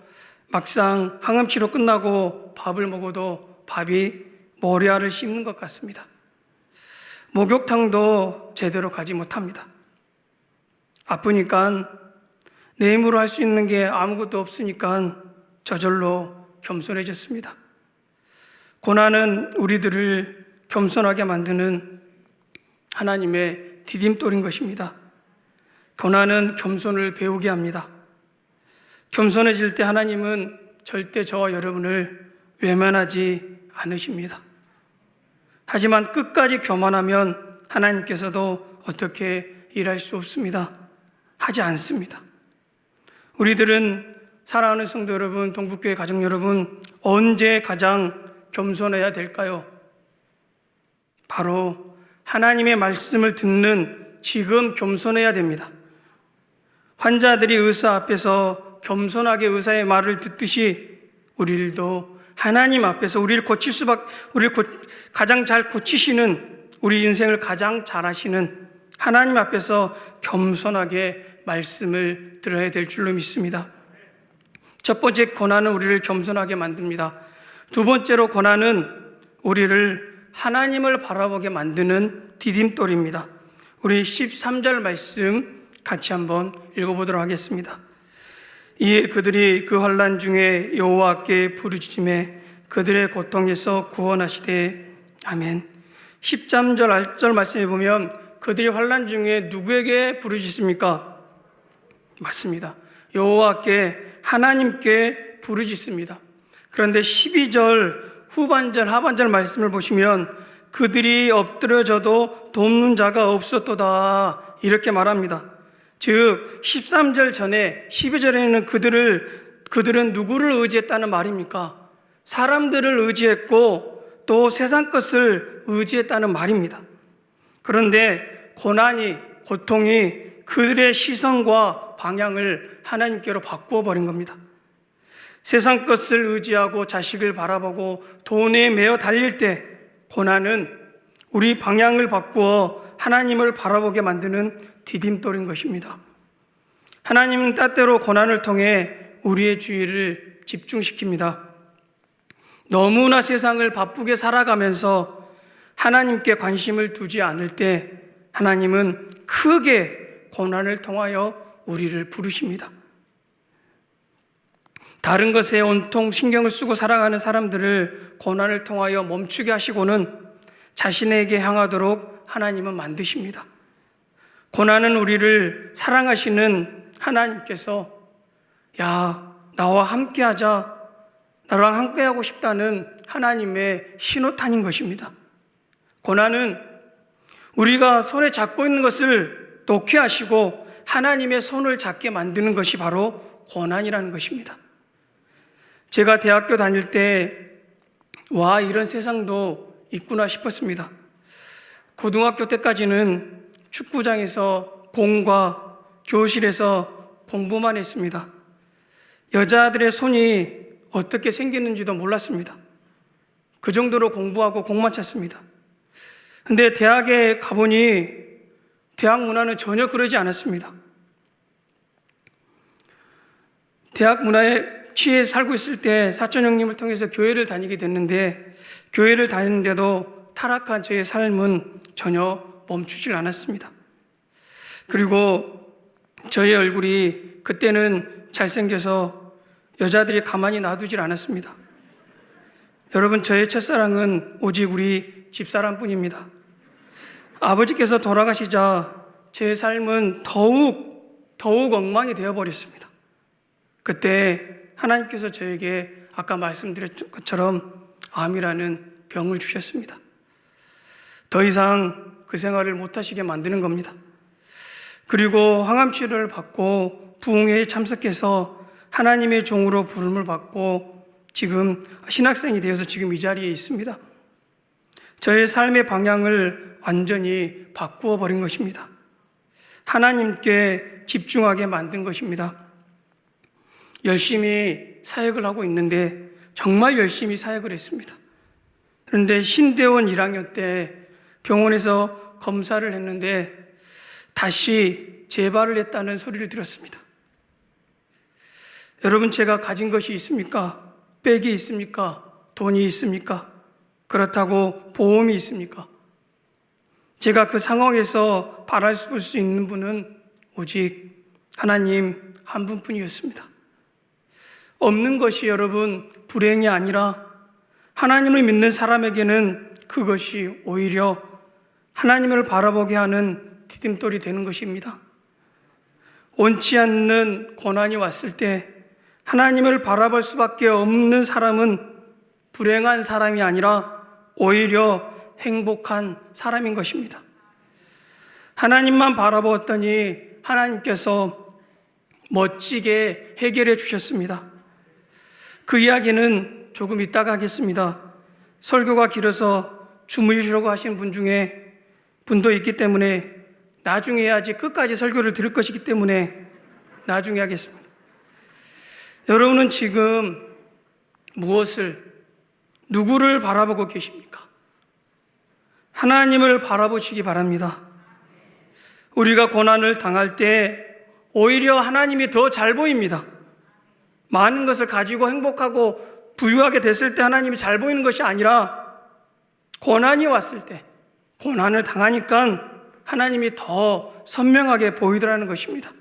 막상 항암치료 끝나고 밥을 먹어도 밥이 머리알을 씹는 것 같습니다. 목욕탕도 제대로 가지 못합니다. 아프니까 내 힘으로 할 수 있는 게 아무것도 없으니까 저절로 겸손해졌습니다. 고난은 우리들을 겸손하게 만드는 하나님의 디딤돌인 것입니다. 고난은 겸손을 배우게 합니다. 겸손해질 때 하나님은 절대 저와 여러분을 외면하지 않으십니다. 하지만 끝까지 교만하면 하나님께서도 어떻게 일할 수 없습니다. 하지 않습니다. 우리들은 사랑하는 성도 여러분, 동북교회 가족 여러분, 언제 가장 겸손해야 될까요? 바로 하나님의 말씀을 듣는 지금 겸손해야 됩니다. 환자들이 의사 앞에서 겸손하게 의사의 말을 듣듯이 우리들도 하나님 앞에서 우리를 가장 잘 고치시는, 우리 인생을 가장 잘 하시는 하나님 앞에서 겸손하게 말씀을 들어야 될 줄로 믿습니다. 첫 번째, 고난은 우리를 겸손하게 만듭니다. 두 번째로, 고난은 우리를 하나님을 바라보게 만드는 디딤돌입니다. 우리 13절 말씀 같이 한번 읽어보도록 하겠습니다. 이에 그들이 그 환난 중에 여호와께 부르짖음에 그들의 고통에서 구원하시되. 아멘. 13절 알절 말씀에 보면 그들이 환난 중에 누구에게 부르짖습니까? 맞습니다. 여호와께, 하나님께 부르짖습니다. 그런데 12절 후반절 하반절 말씀을 보시면 그들이 엎드려져도 돕는 자가 없었도다 이렇게 말합니다. 즉 13절 전에 12절에는 그들은 누구를 의지했다는 말입니까? 사람들을 의지했고 또 세상 것을 의지했다는 말입니다. 그런데 고통이 그들의 시선과 방향을 하나님께로 바꾸어 버린 겁니다. 세상 것을 의지하고 자식을 바라보고 돈에 매어 달릴 때 고난은 우리 방향을 바꾸어 하나님을 바라보게 만드는 디딤돌인 것입니다. 하나님은 때때로 고난을 통해 우리의 주의를 집중시킵니다. 너무나 세상을 바쁘게 살아가면서 하나님께 관심을 두지 않을 때 하나님은 크게 고난을 통하여 우리를 부르십니다. 다른 것에 온통 신경을 쓰고 살아가는 사람들을 고난을 통하여 멈추게 하시고는 자신에게 향하도록 하나님은 만드십니다. 고난은 우리를 사랑하시는 하나님께서 나와 함께하자, 나랑 함께하고 싶다는 하나님의 신호탄인 것입니다. 고난은 우리가 손에 잡고 있는 것을 놓게 하시고 하나님의 손을 잡게 만드는 것이 바로 고난이라는 것입니다. 제가 대학교 다닐 때 이런 세상도 있구나 싶었습니다. 고등학교 때까지는 축구장에서 공과 교실에서 공부만 했습니다. 여자들의 손이 어떻게 생기는지도 몰랐습니다. 그 정도로 공부하고 공만 찼습니다. 근데 대학에 가보니 대학 문화는 전혀 그러지 않았습니다. 대학 문화에 취해 살고 있을 때 사촌 형님을 통해서 교회를 다니게 됐는데, 교회를 다니는데도 타락한 저의 삶은 전혀 멈추질 않았습니다. 그리고 저의 얼굴이 그때는 잘생겨서 여자들이 가만히 놔두질 않았습니다. 여러분, 저의 첫사랑은 오직 우리 집사람뿐입니다. 아버지께서 돌아가시자 제 삶은 더욱 엉망이 되어버렸습니다. 그때 하나님께서 저에게 아까 말씀드렸던 것처럼 암이라는 병을 주셨습니다. 더 이상 그 생활을 못하시게 만드는 겁니다. 그리고 항암치료를 받고 부흥회에 참석해서 하나님의 종으로 부름을 받고 지금 신학생이 되어서 지금 이 자리에 있습니다. 저의 삶의 방향을 완전히 바꾸어 버린 것입니다. 하나님께 집중하게 만든 것입니다. 열심히 사역을 하고 있는데 정말 열심히 사역을 했습니다. 그런데 신대원 1학년 때 병원에서 검사를 했는데 다시 재발을 했다는 소리를 들었습니다. 여러분, 제가 가진 것이 있습니까? 백이 있습니까? 돈이 있습니까? 그렇다고 보험이 있습니까? 제가 그 상황에서 바랄 수 있는 분은 오직 하나님 한 분뿐이었습니다. 없는 것이 여러분 불행이 아니라 하나님을 믿는 사람에게는 그것이 오히려 하나님을 바라보게 하는 디딤돌이 되는 것입니다. 원치 않는 고난이 왔을 때 하나님을 바라볼 수밖에 없는 사람은 불행한 사람이 아니라 오히려 행복한 사람인 것입니다. 하나님만 바라보았더니 하나님께서 멋지게 해결해 주셨습니다. 그 이야기는 조금 이따가 하겠습니다. 설교가 길어서 주무시려고 하신 분 중에 분도 있기 때문에 나중에 해야지, 끝까지 설교를 들을 것이기 때문에 나중에 하겠습니다. 여러분은 지금 누구를 바라보고 계십니까? 하나님을 바라보시기 바랍니다. 우리가 고난을 당할 때 오히려 하나님이 더 잘 보입니다. 많은 것을 가지고 행복하고 부유하게 됐을 때 하나님이 잘 보이는 것이 아니라 고난이 왔을 때, 고난을 당하니까 하나님이 더 선명하게 보이더라는 것입니다.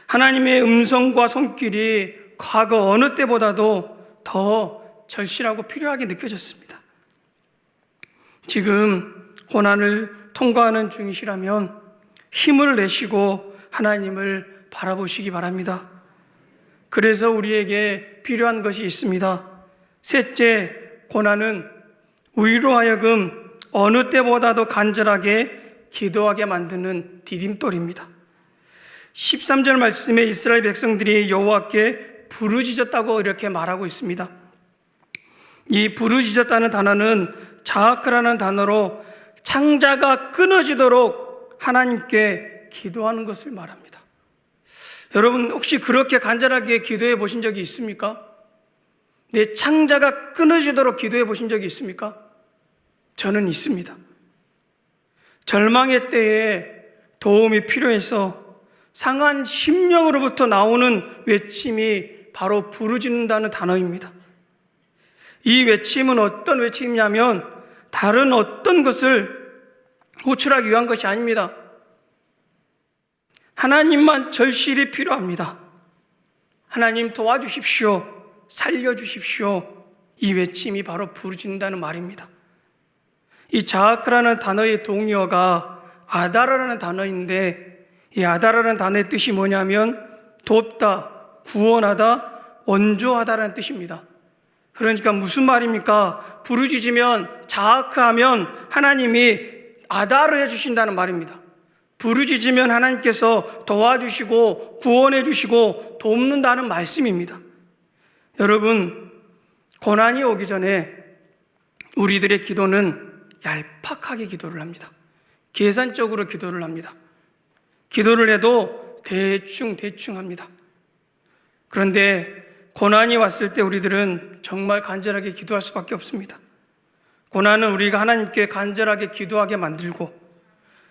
하나님의 음성과 손길이 과거 어느 때보다도 더 절실하고 필요하게 느껴졌습니다. 지금 고난을 통과하는 중이시라면 힘을 내시고 하나님을 바라보시기 바랍니다. 그래서 우리에게 필요한 것이 있습니다. 셋째, 고난은 우리로 하여금 어느 때보다도 간절하게 기도하게 만드는 디딤돌입니다. 13절 말씀에 이스라엘 백성들이 여호와께 부르짖었다고 이렇게 말하고 있습니다. 이 부르짖었다는 단어는 자아크라는 단어로 창자가 끊어지도록 하나님께 기도하는 것을 말합니다. 여러분, 혹시 그렇게 간절하게 기도해 보신 적이 있습니까? 내 창자가 끊어지도록 기도해 보신 적이 있습니까? 저는 있습니다. 절망의 때에 도움이 필요해서 상한 심령으로부터 나오는 외침이 바로 부르짖는다는 단어입니다. 이 외침은 어떤 외침이냐면 다른 어떤 것을 호출하기 위한 것이 아닙니다. 하나님만 절실히 필요합니다. 하나님 도와주십시오. 살려주십시오. 이 외침이 바로 부르짖는다는 말입니다. 이 자아크라는 단어의 동의어가 아다라라는 단어인데, 이 아다라는 단어의 뜻이 뭐냐면 돕다, 구원하다, 원조하다라는 뜻입니다. 그러니까 무슨 말입니까? 부르짖으면, 자아크하면 하나님이 아다를 해주신다는 말입니다. 부르짖으면 하나님께서 도와주시고 구원해 주시고 돕는다는 말씀입니다. 여러분, 고난이 오기 전에 우리들의 기도는 얄팍하게 기도를 합니다. 계산적으로 기도를 합니다. 기도를 해도 대충 합니다. 그런데 고난이 왔을 때 우리들은 정말 간절하게 기도할 수밖에 없습니다. 고난은 우리가 하나님께 간절하게 기도하게 만들고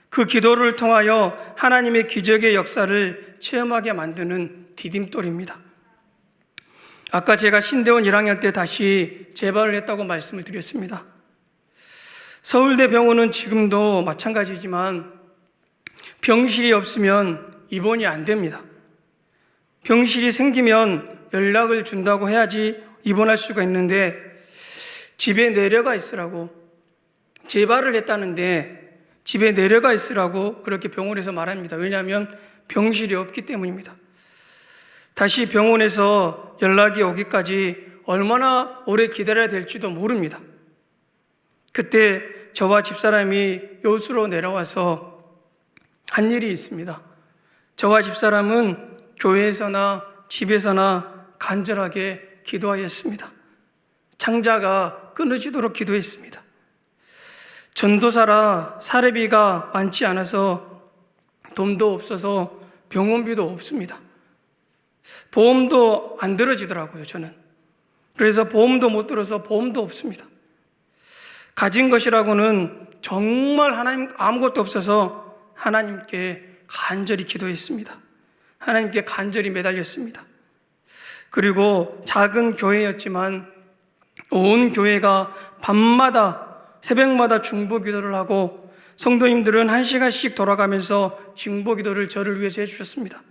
그 기도를 통하여 하나님의 기적의 역사를 체험하게 만드는 디딤돌입니다. 아까 제가 신대원 1학년 때 다시 재발을 했다고 말씀을 드렸습니다. 서울대 병원은 지금도 마찬가지지만 병실이 없으면 입원이 안 됩니다. 병실이 생기면 연락을 준다고 해야지 입원할 수가 있는데 집에 내려가 있으라고, 재발을 했다는데 집에 내려가 있으라고 그렇게 병원에서 말합니다. 왜냐하면 병실이 없기 때문입니다. 다시 병원에서 연락이 오기까지 얼마나 오래 기다려야 될지도 모릅니다. 그때 저와 집사람이 여수로 내려와서 한 일이 있습니다. 저와 집사람은 교회에서나 집에서나 간절하게 기도하였습니다. 창자가 끊어지도록 기도했습니다. 전도사라 사례비가 많지 않아서 돈도 없어서 병원비도 없습니다. 보험도 안 들어지더라고요, 저는. 그래서 보험도 못 들어서 보험도 없습니다. 가진 것이라고는 정말 하나님 아무것도 없어서 하나님께 간절히 기도했습니다. 하나님께 간절히 매달렸습니다. 그리고 작은 교회였지만 온 교회가 밤마다 새벽마다 중보 기도를 하고 성도님들은 1시간씩 돌아가면서 중보 기도를 저를 위해서 해주셨습니다.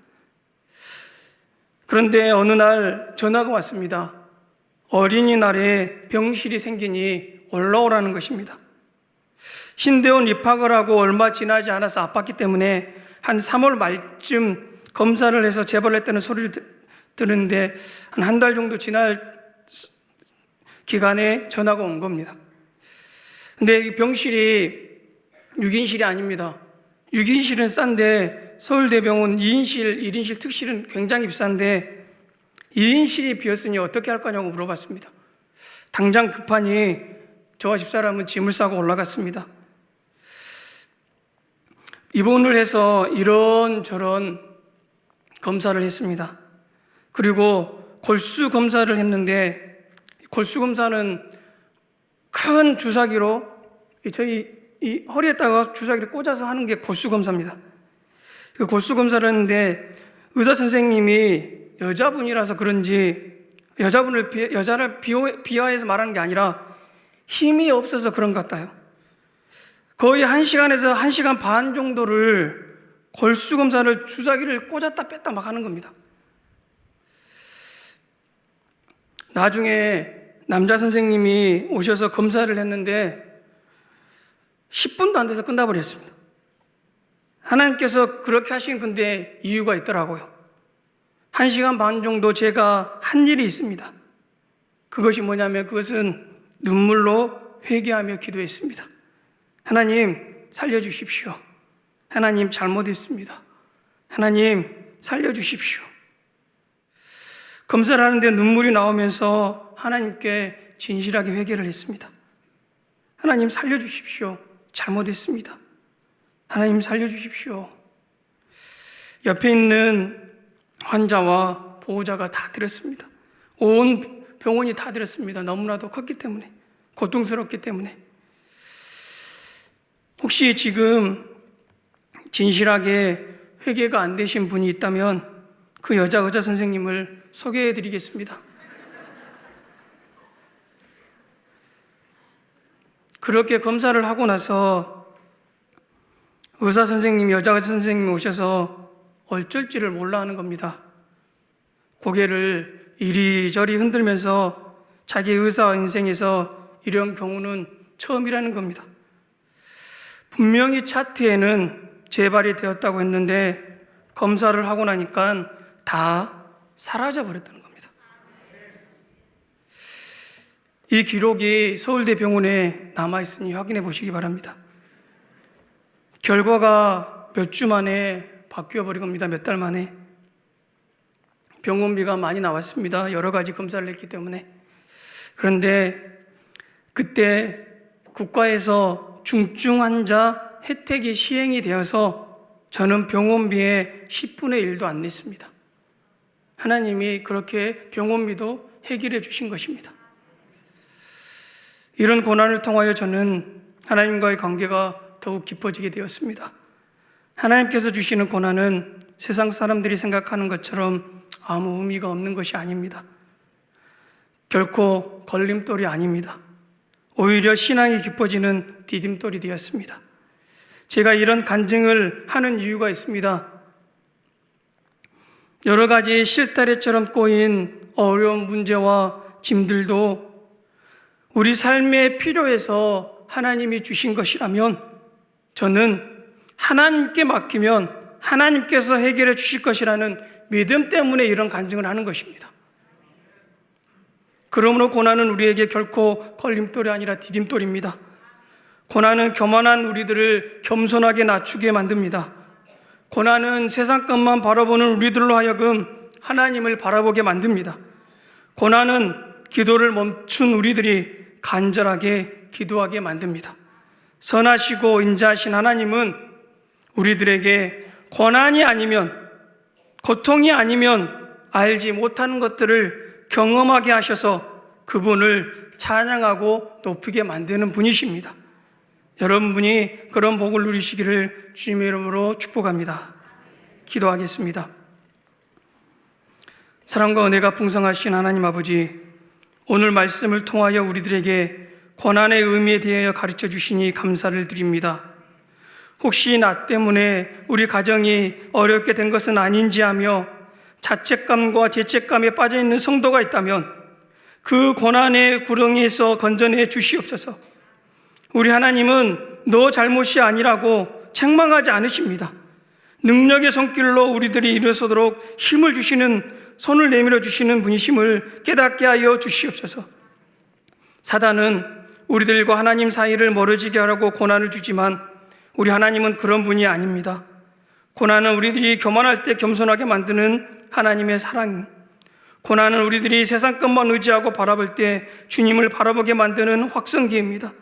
그런데 어느 날 전화가 왔습니다. 어린이날에 병실이 생기니 올라오라는 것입니다. 신대원 입학을 하고 얼마 지나지 않아서 아팠기 때문에 한 3월 말쯤 검사를 해서 재발했다는 소리를 들었는데 한 달 정도 지날 기간에 전화가 온 겁니다. 근데 이 병실이 6인실이 아닙니다. 6인실은 싼데 서울대병원 2인실, 1인실 특실은 굉장히 비싼데 2인실이 비었으니 어떻게 할 거냐고 물어봤습니다. 당장 급하니 저와 집사람은 짐을 싸고 올라갔습니다. 입원을 해서 이런저런 검사를 했습니다. 그리고 골수 검사를 했는데 골수 검사는 큰 주사기로 저희 이 허리에다가 주사기를 꽂아서 하는 게 골수 검사입니다. 그 골수 검사를 했는데 의사 선생님이 여자분이라서 그런지 여자를 비하해서 말하는 게 아니라 힘이 없어서 그런 것 같아요. 거의 1시간에서 1시간 반 정도를 골수 검사를 주사기를 꽂았다 뺐다 막 하는 겁니다. 나중에 남자 선생님이 오셔서 검사를 했는데 10분도 안 돼서 끝나버렸습니다. 하나님께서 그렇게 하신 건데 이유가 있더라고요. 1시간 반 정도 제가 한 일이 있습니다. 그것이 뭐냐면 그것은 눈물로 회개하며 기도했습니다. 하나님 살려주십시오. 하나님 잘못했습니다. 하나님 살려주십시오. 검사를 하는데 눈물이 나오면서 하나님께 진실하게 회개를 했습니다. 하나님 살려주십시오. 잘못했습니다. 하나님 살려주십시오. 옆에 있는 환자와 보호자가 다 들었습니다. 온 병원이 다 들었습니다. 너무나도 컸기 때문에, 고통스럽기 때문에. 혹시 지금 진실하게 회개가 안 되신 분이 있다면 그 여자 의사 선생님을 소개해 드리겠습니다. 그렇게 검사를 하고 나서 의사 선생님, 여자 의사 선생님이 오셔서 어쩔지를 몰라 하는 겁니다. 고개를 이리저리 흔들면서 자기 의사 인생에서 이런 경우는 처음이라는 겁니다. 분명히 차트에는 재발이 되었다고 했는데 검사를 하고 나니까 다 사라져 버렸다는 겁니다. 이 기록이 서울대 병원에 남아있으니 확인해 보시기 바랍니다. 결과가 몇 주 만에 바뀌어 버린 겁니다. 몇 달 만에. 병원비가 많이 나왔습니다. 여러 가지 검사를 했기 때문에. 그런데 그때 국가에서 중증 환자 혜택이 시행이 되어서 저는 병원비의 10분의 1도 안 냈습니다. 하나님이 그렇게 병원비도 해결해 주신 것입니다. 이런 고난을 통하여 저는 하나님과의 관계가 더욱 깊어지게 되었습니다. 하나님께서 주시는 고난은 세상 사람들이 생각하는 것처럼 아무 의미가 없는 것이 아닙니다. 결코 걸림돌이 아닙니다. 오히려 신앙이 깊어지는 디딤돌이 되었습니다. 제가 이런 간증을 하는 이유가 있습니다. 여러 가지 실타래처럼 꼬인 어려운 문제와 짐들도 우리 삶에 필요해서 하나님이 주신 것이라면 저는 하나님께 맡기면 하나님께서 해결해 주실 것이라는 믿음 때문에 이런 간증을 하는 것입니다. 그러므로 고난은 우리에게 결코 걸림돌이 아니라 디딤돌입니다. 고난은 교만한 우리들을 겸손하게 낮추게 만듭니다. 고난은 세상 것만 바라보는 우리들로 하여금 하나님을 바라보게 만듭니다. 고난은 기도를 멈춘 우리들이 간절하게 기도하게 만듭니다. 선하시고 인자하신 하나님은 우리들에게 고난이 아니면, 고통이 아니면 알지 못하는 것들을 경험하게 하셔서 그분을 찬양하고 높이게 만드는 분이십니다. 여러분이 그런 복을 누리시기를 주님의 이름으로 축복합니다. 기도하겠습니다. 사랑과 은혜가 풍성하신 하나님 아버지, 오늘 말씀을 통하여 우리들에게 고난의 의미에 대하여 가르쳐 주시니 감사를 드립니다. 혹시 나 때문에 우리 가정이 어렵게 된 것은 아닌지 하며 자책감과 죄책감에 빠져있는 성도가 있다면 그 고난의 구렁이에서 건져내 주시옵소서. 우리 하나님은 너 잘못이 아니라고 책망하지 않으십니다. 능력의 손길로 우리들이 일어서도록 힘을 주시는, 손을 내밀어 주시는 분이심을 깨닫게 하여 주시옵소서. 사단은 우리들과 하나님 사이를 멀어지게 하라고 고난을 주지만 우리 하나님은 그런 분이 아닙니다. 고난은 우리들이 교만할 때 겸손하게 만드는 하나님의 사랑, 고난은 우리들이 세상 것만 의지하고 바라볼 때 주님을 바라보게 만드는 확성기입니다.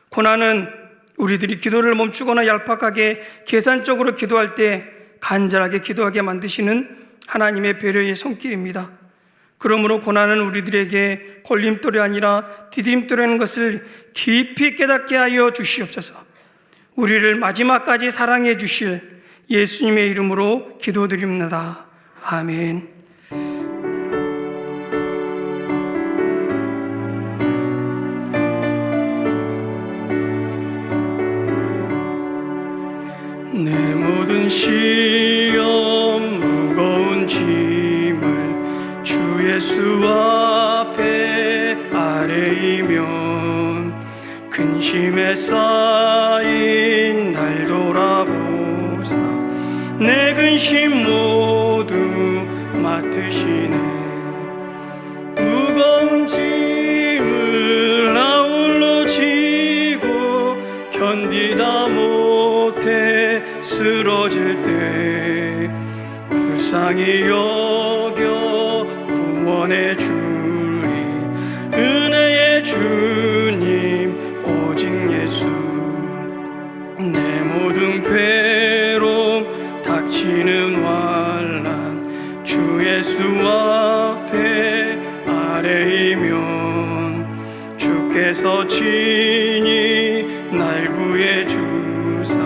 고난은 우리들이 기도를 멈추거나 얄팍하게 계산적으로 기도할 때 간절하게 기도하게 만드시는 하나님의 배려의 손길입니다. 그러므로 고난은 우리들에게 걸림돌이 아니라 디딤돌이라는 것을 깊이 깨닫게 하여 주시옵소서. 우리를 마지막까지 사랑해 주실 예수님의 이름으로 기도드립니다. 아멘. 내 모든 시험 무거운 짐을 주 예수 앞에 아뢰이면 근심에 쌓인 날 돌아보사 내 근심 모두 맡으시네. 무거운 짐을 아울러 지고 견디다 못해 쓰러질 때 불쌍히 여겨 구원해 주리 은혜의 주님 오직 예수. 내 모든 괴로움 닥치는 환난 주 예수 앞에 아뢰이면 주께서 친히 날 구해 주사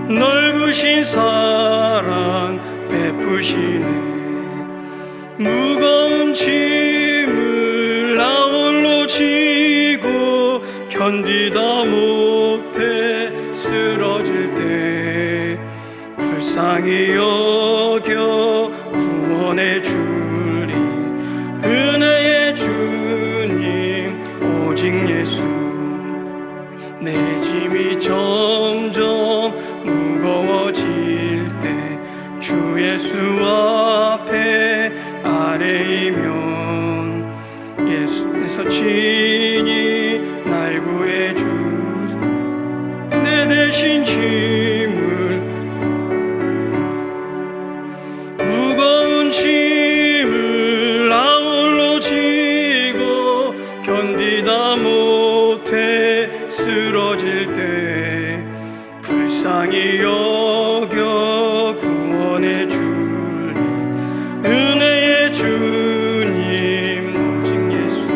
넓으신 사랑 베푸시네. 무거운 짐을 아울러 지고 견디다 못해 쓰러질 때 불쌍히 여겨 구원해 주리 은혜의 주님 오직 예수. 내 짐이 점점 무거워질 때 주 예수 앞에 아뢰이면 예수께서 친히 날 구해 주사 내 대신 짐을 무거운 짐을 아울러 지고 견디다 못해 쓰러질 때 불쌍히 여겨 구원해 주리 은혜의 주님 오직 예수.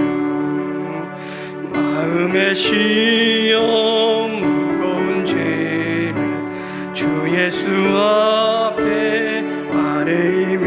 마음의 시험 무거운 죄를 주 예수 앞에 아뢰이며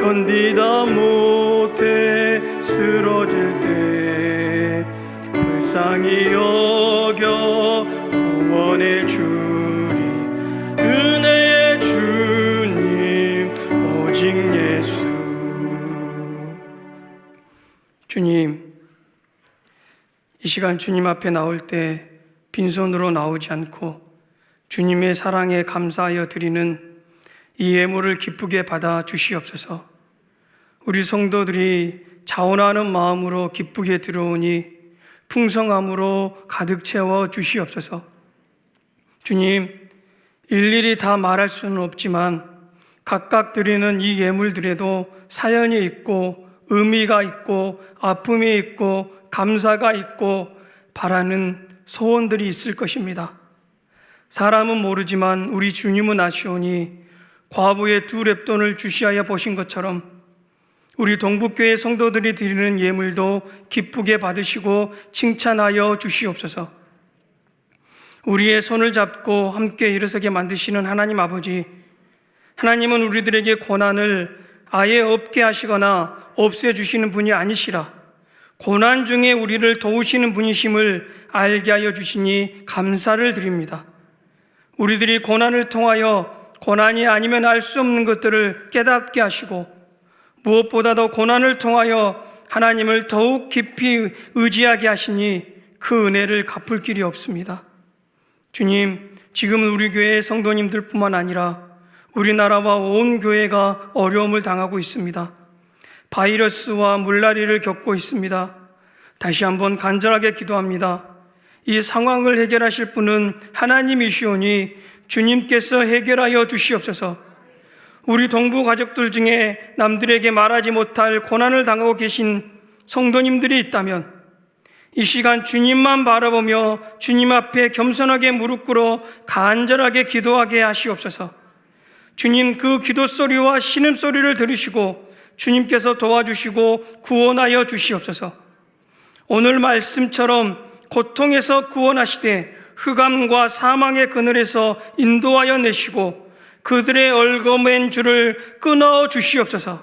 견디다 못해 쓰러질 때 불쌍히 여겨 구원해 주리 은혜의 주님 오직 예수. 주님, 이 시간 주님 앞에 나올 때 빈손으로 나오지 않고 주님의 사랑에 감사하여 드리는 이 예물을 기쁘게 받아 주시옵소서. 우리 성도들이 자원하는 마음으로 기쁘게 들어오니 풍성함으로 가득 채워 주시옵소서. 주님, 일일이 다 말할 수는 없지만 각각 드리는 이 예물들에도 사연이 있고 의미가 있고 아픔이 있고 감사가 있고 바라는 소원들이 있을 것입니다. 사람은 모르지만 우리 주님은 아시오니 과부의 2렙돈을 주시하여 보신 것처럼 우리 동북교회 성도들이 드리는 예물도 기쁘게 받으시고 칭찬하여 주시옵소서. 우리의 손을 잡고 함께 일어서게 만드시는 하나님 아버지, 하나님은 우리들에게 고난을 아예 없게 하시거나 없애주시는 분이 아니시라 고난 중에 우리를 도우시는 분이심을 알게 하여 주시니 감사를 드립니다. 우리들이 고난을 통하여 고난이 아니면 알 수 없는 것들을 깨닫게 하시고 무엇보다도 고난을 통하여 하나님을 더욱 깊이 의지하게 하시니 그 은혜를 갚을 길이 없습니다. 주님, 지금은 우리 교회의 성도님들뿐만 아니라 우리나라와 온 교회가 어려움을 당하고 있습니다. 바이러스와 물난리를 겪고 있습니다. 다시 한번 간절하게 기도합니다. 이 상황을 해결하실 분은 하나님이시오니 주님께서 해결하여 주시옵소서. 우리 동부 가족들 중에 남들에게 말하지 못할 고난을 당하고 계신 성도님들이 있다면 이 시간 주님만 바라보며 주님 앞에 겸손하게 무릎 꿇어 간절하게 기도하게 하시옵소서. 주님, 그 기도 소리와 신음 소리를 들으시고 주님께서 도와주시고 구원하여 주시옵소서. 오늘 말씀처럼 고통에서 구원하시되 흑암과 사망의 그늘에서 인도하여 내시고 그들의 얽어맨 줄을 끊어 주시옵소서.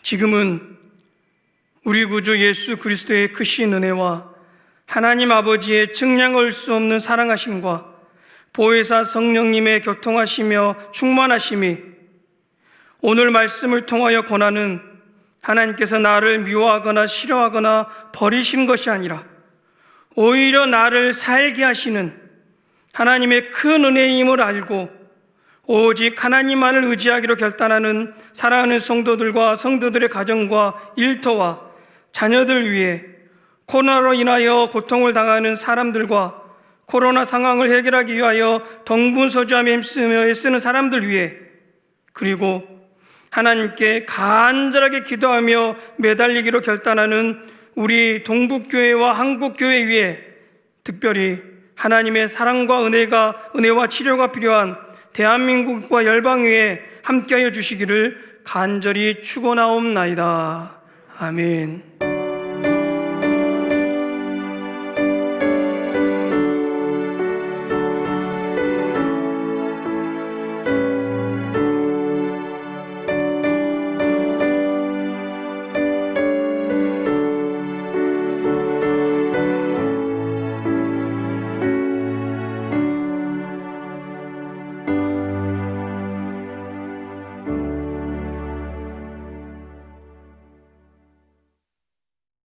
지금은 우리 구주 예수 그리스도의 크신 은혜와 하나님 아버지의 측량할 수 없는 사랑하심과 보혜사 성령님의 교통하시며 충만하심이 오늘 말씀을 통하여 권하는 하나님께서 나를 미워하거나 싫어하거나 버리신 것이 아니라 오히려 나를 살게 하시는 하나님의 큰 은혜임을 알고 오직 하나님만을 의지하기로 결단하는 사랑하는 성도들과 성도들의 가정과 일터와 자녀들 위해 코로나로 인하여 고통을 당하는 사람들과 코로나 상황을 해결하기 위하여 동분서주하며 힘쓰며 애쓰는 사람들 위해 그리고 하나님께 간절하게 기도하며 매달리기로 결단하는 우리 동북교회와 한국교회 위에 특별히 하나님의 사랑과 은혜와 치료가 필요한 대한민국과 열방 위에 함께하여 주시기를 간절히 축원하옵나이다. 아멘.